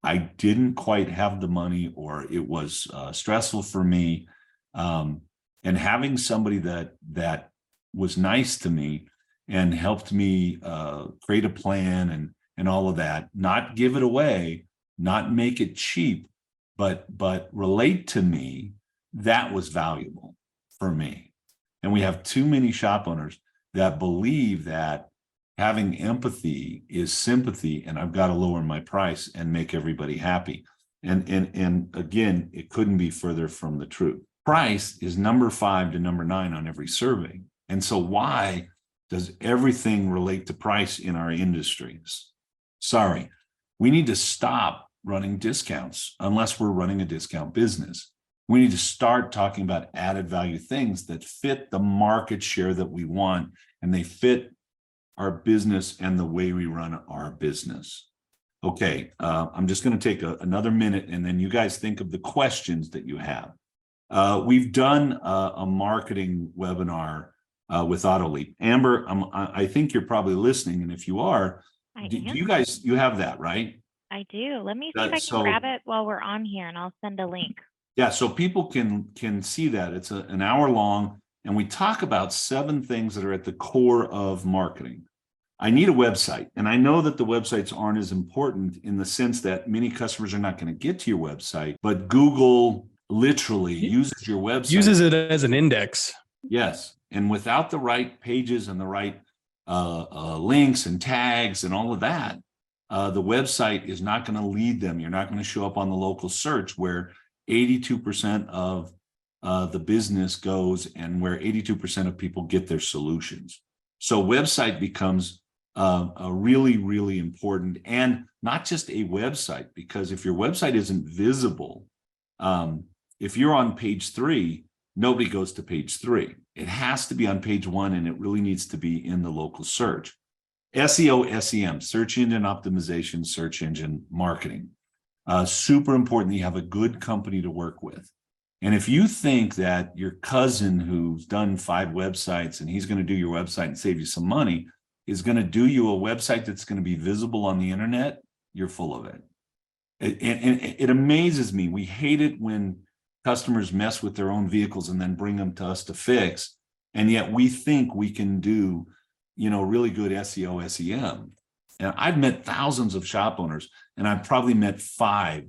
I didn't quite have the money, or it was stressful for me. And having somebody that was nice to me and helped me create a plan and all of that, not give it away, not make it cheap, but relate to me, that was valuable for me. And we have too many shop owners that believe that having empathy is sympathy, and I've got to lower my price and make everybody happy. And again, it couldn't be further from the truth. Price is number 5 to number 9 on every survey. And so why does everything relate to price in our industries? Sorry, we need to stop running discounts unless we're running a discount business. We need to start talking about added value things that fit the market share that we want, and they fit our business and the way we run our business. Okay, I'm just going to take another minute, and then you guys think of the questions that you have. We've done a marketing webinar with AutoLeap. Amber, I think you're probably listening, and if you are, do you guys, you have that, right? I do. Let me see if I can grab it while we're on here, and I'll send a link. Yeah, so people can see that. It's an hour long, and we talk about 7 things that are at the core of marketing. I need a website, and I know that the websites aren't as important in the sense that many customers are not going to get to your website, but Google literally uses your website. Uses it as an index. Yes, and without the right pages and the right links and tags and all of that, the website is not going to lead them. You're not going to show up on the local search where 82% of the business goes and where 82% of people get their solutions. So website becomes a really, really important, and not just a website, because if your website isn't visible, if you're on page 3, nobody goes to page 3. It has to be on page 1, and it really needs to be in the local search. SEO, SEM, search engine optimization, search engine marketing. Super important that you have a good company to work with. And if you think that your cousin who's done 5 websites and he's going to do your website and save you some money is going to do you a website that's going to be visible on the internet, you're full of it. It amazes me. We hate it when customers mess with their own vehicles and then bring them to us to fix. And yet we think we can do, really good SEO, SEM. And I've met thousands of shop owners, and I've probably met 5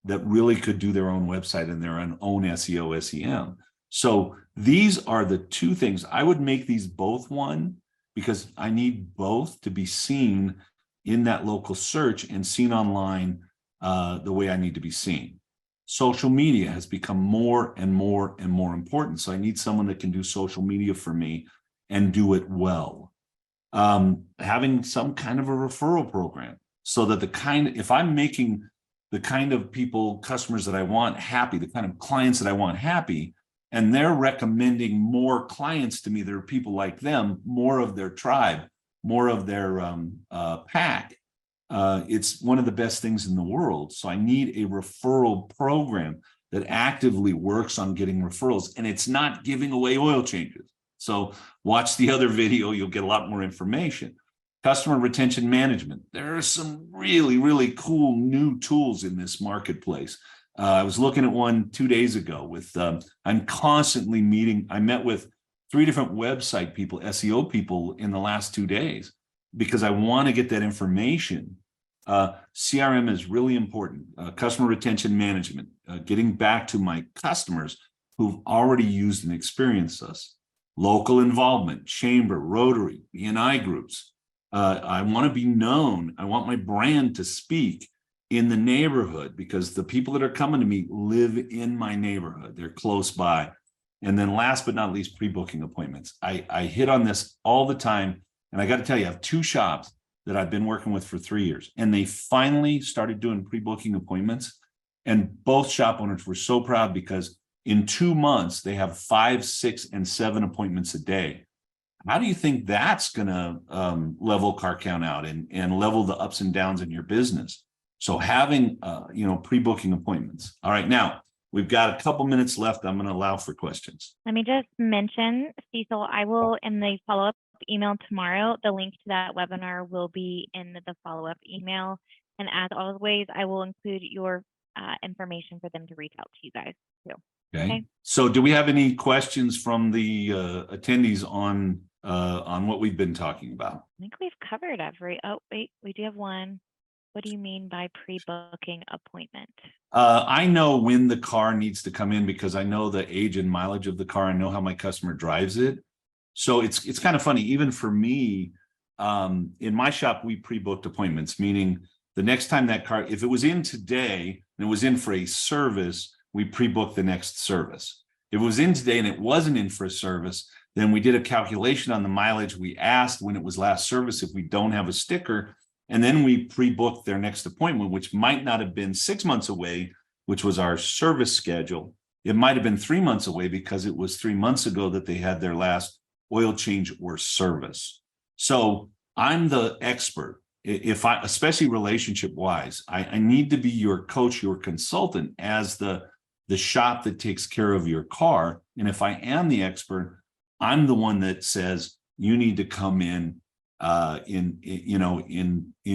that really could do their own website and their own SEO, SEM. So these are the 2 things. I would make these both one, because I need both to be seen in that local search and seen online the way I need to be seen. Social media has become more and more and more important. So I need someone that can do social media for me and do it well. Having some kind of a referral program so that if I'm making the kind of customers that I want happy, the kind of clients that I want happy, and they're recommending more clients to me, there are people like them, more of their tribe, more of their pack. It's one of the best things in the world. So I need a referral program that actively works on getting referrals, and it's not giving away oil changes. So watch the other video, you'll get a lot more information. Customer retention management. There are some really, really cool new tools in this marketplace. I was looking at one 2 days ago with, I'm constantly meeting, I met with 3 different website people, SEO people in the last 2 days, because I want to get that information. CRM is really important. Customer retention management, getting back to my customers who've already used and experienced us. Local involvement, chamber, Rotary, BNI groups. I want to be known. I want my brand to speak in the neighborhood, because the people that are coming to me live in my neighborhood. They're close by. And then last but not least, pre-booking appointments. I hit on this all the time. And I got to tell you, I have 2 shops that I've been working with for 3 years, and they finally started doing pre-booking appointments. And both shop owners were so proud, because in 2 months, they have 5, 6, and 7 appointments a day. How do you think that's going to level car count out and level the ups and downs in your business? So having, pre-booking appointments. All right, now we've got a couple minutes left. I'm going to allow for questions. Let me just mention, Cecil, I will, in the follow-up email tomorrow, the link to that webinar will be in the follow-up email. And as always, I will include your information for them to reach out to you guys too. Okay. So do we have any questions from the attendees on what we've been talking about? I think we've covered oh, wait, we do have one. What do you mean by pre-booking appointment? I know when the car needs to come in, because I know the age and mileage of the car. I know how my customer drives it. So it's kind of funny, even for me, in my shop, we pre-booked appointments, meaning the next time that car, if it was in today and it was in for a service, we pre-booked the next service. If it was in today and it wasn't in for a service, then we did a calculation on the mileage. We asked when it was last service if we don't have a sticker, and then we pre-booked their next appointment, which might not have been 6 months away, which was our service schedule. It might have been 3 months away, because it was 3 months ago that they had their last oil change or service. So I'm the expert. Especially relationship wise, I need to be your coach, your consultant, as the shop that takes care of your car. And if I am the expert, I'm the one that says you need to come in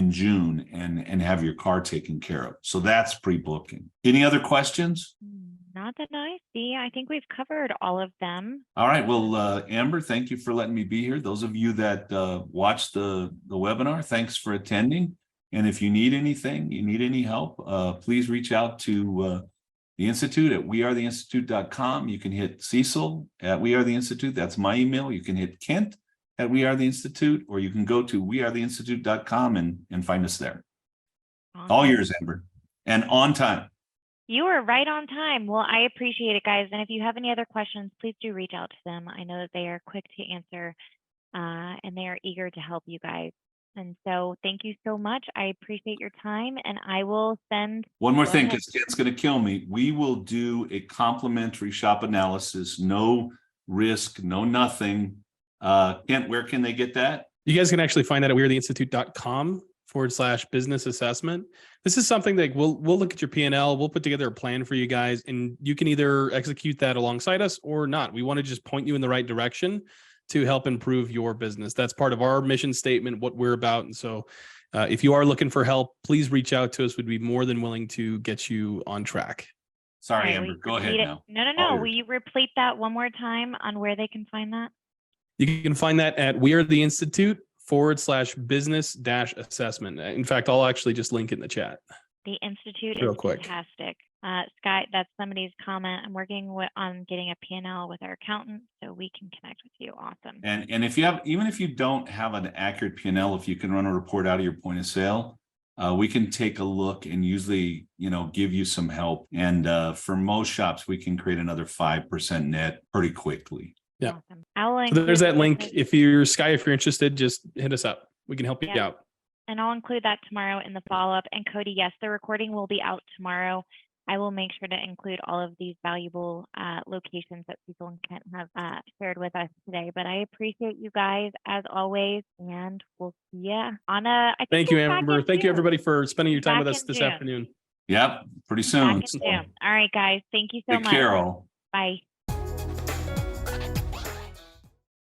June and have your car taken care of. So that's pre-booking. Any other questions? Not that I see. I think we've covered all of them. All right. Well, Amber, thank you for letting me be here. Those of you that watched the webinar, thanks for attending. And if you need anything, you need any help, please reach out to the Institute at wearetheinstitute.com. You can hit Cecil at We Are the Institute. That's my email. You can hit Kent at We Are the Institute, or you can go to wearetheinstitute.com and find us there. Awesome. All yours, Amber, and on time. You were right on time. Well, I appreciate it, guys. And if you have any other questions, please do reach out to them. I know that they are quick to answer and they are eager to help you guys. And so thank you so much. I appreciate your time, and I will send. One more Go thing, ahead. because Ken's going to kill me. We will do a complimentary shop analysis, no risk, no nothing. Kent, where can they get that? You guys can actually find that at wearetheinstitute.com/business assessment. This is something that we'll look at your P&L. We'll put together a plan for you guys, and you can either execute that alongside us or not. We want to just point you in the right direction to help improve your business. That's part of our mission statement, what we're about. And so if you are looking for help, please reach out to us. We'd be more than willing to get you on track. Sorry, All right, Amber, will go you ahead repeat it? now. No. Will you repeat that one more time on where they can find that? You can find that at wearetheinstitute/business-assessment. In fact, I'll actually just link it in the chat. The Institute Real is quick. fantastic. Sky, that's somebody's comment. I'm working on getting a P&L with our accountant so we can connect with you. Awesome. And if you have, even if you don't have an accurate P&L, if you can run a report out of your point of sale, we can take a look and usually, give you some help. And for most shops, we can create another 5% net pretty quickly. Yeah. Awesome. I will So there's include that link. this- If you're interested, just hit us up. We can help you Yeah. out. And I'll include that tomorrow in the follow-up. And Cody, yes, the recording will be out tomorrow. I will make sure to include all of these valuable locations that Cecil and Kent have shared with us today. But I appreciate you guys as always, and we'll see you on a. I think Thank you, it's back Amber. in Thank you, June. everybody, for spending your time Back with us in this June. afternoon. Yep, pretty Back soon. in June. All right, guys. Thank you so Take much. care, all. Bye.